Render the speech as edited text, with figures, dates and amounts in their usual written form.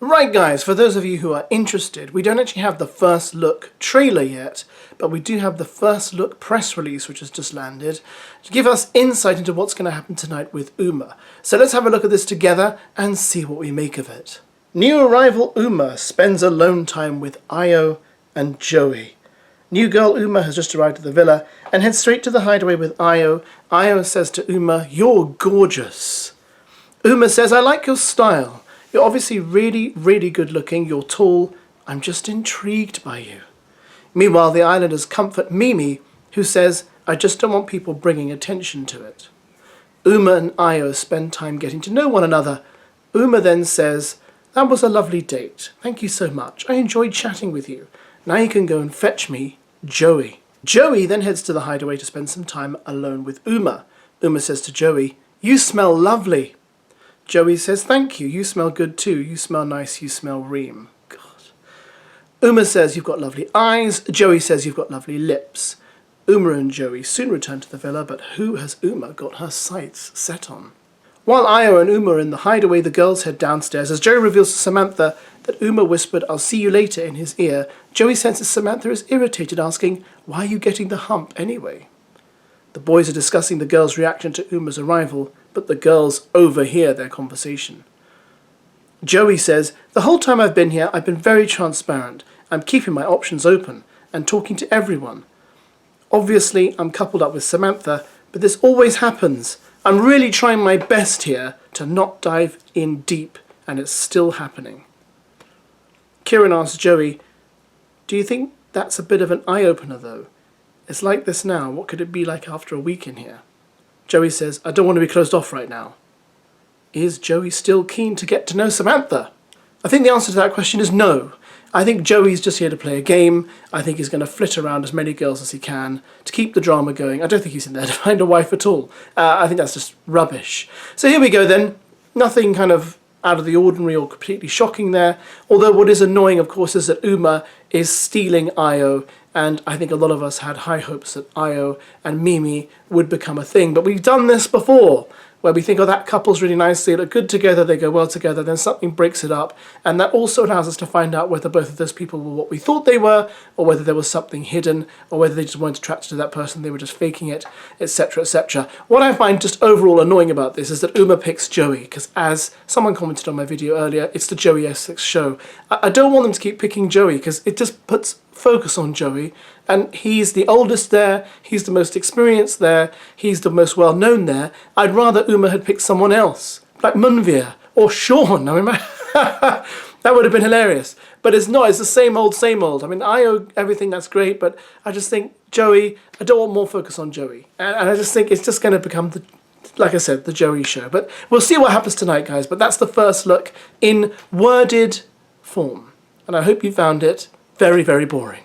Right guys, for those of you who are interested, we don't actually have the first look trailer yet, but we do have the first look press release which has just landed to give us insight into what's going to happen tonight with Uma. So let's have a look at this together and see what we make of it. New arrival Uma spends alone time with Ayo and Joey. New girl Uma has just arrived at the villa and heads straight to the hideaway with Ayo. Ayo says to Uma, "You're gorgeous." Uma says, "I like your style. You're obviously really good looking, you're tall, I'm just intrigued by you." Meanwhile, the islanders comfort MIMII, who says, "I just don't want people bringing attention to it." Uma and Ayo spend time getting to know one another. Uma then says, "That was a lovely date. Thank you so much. I enjoyed chatting with you. Now you can go and fetch me Joey." Joey then heads to the hideaway to spend some time alone with Uma. Uma says to Joey, "You smell lovely." Joey says, "Thank you, you smell good too. You smell nice, you smell ream." God. Uma says, "You've got lovely eyes." Joey says, "You've got lovely lips." Uma and Joey soon return to the villa, but who has Uma got her sights set on? While Ayo and Uma are in the hideaway, the girls head downstairs as Joey reveals to Samantha that Uma whispered, "I'll see you later," in his ear. Joey senses Samantha is irritated, asking, "Why are you getting the hump anyway?" The boys are discussing the girls' reaction to Uma's arrival, but the girls overhear their conversation. Joey says, "The whole time I've been here, I've been very transparent. I'm keeping my options open and talking to everyone. Obviously, I'm coupled up with Samantha, but this always happens. I'm really trying my best here to not dive in deep, and it's still happening." Kieran asks Joey, "Do you think that's a bit of an eye-opener though? It's like this now, what could it be like after a week in here?" Joey says, "I don't want to be closed off right now." Is Joey still keen to get to know Samantha? I think the answer to that question is no. I think Joey's just here to play a game. I think he's going to flit around as many girls as he can to keep the drama going. I don't think he's in there to find a wife at all. I think that's just rubbish. So here we go then. Nothing kind of out of the ordinary or completely shocking there. Although what is annoying, of course, is that Uma is stealing Ayo, and I think a lot of us had high hopes that Ayo and MIMII would become a thing. But we've done this before, where we think, oh, that couple's really nice, they look good together, they go well together, then something breaks it up, and that also allows us to find out whether both of those people were what we thought they were, or whether there was something hidden, or whether they just weren't attracted to that person, they were just faking it, etc, etc. What I find just overall annoying about this is that Uma picks Joey, because as someone commented on my video earlier, it's the Joey ESSEX show. I don't want them to keep picking Joey, because it just puts focus on Joey, and he's the oldest there, he's the most experienced there, he's the most well known there. I'd rather Uma had picked someone else, like Munvir or Sean. I mean, that would have been hilarious. But it's not, it's the same old, same old. I mean, I owe everything, that's great, but I just think Joey, I don't want more focus on Joey. And I just think it's just going to become, like I said, the Joey show. But we'll see what happens tonight, guys. But that's the first look in worded form. And I hope you found it very boring.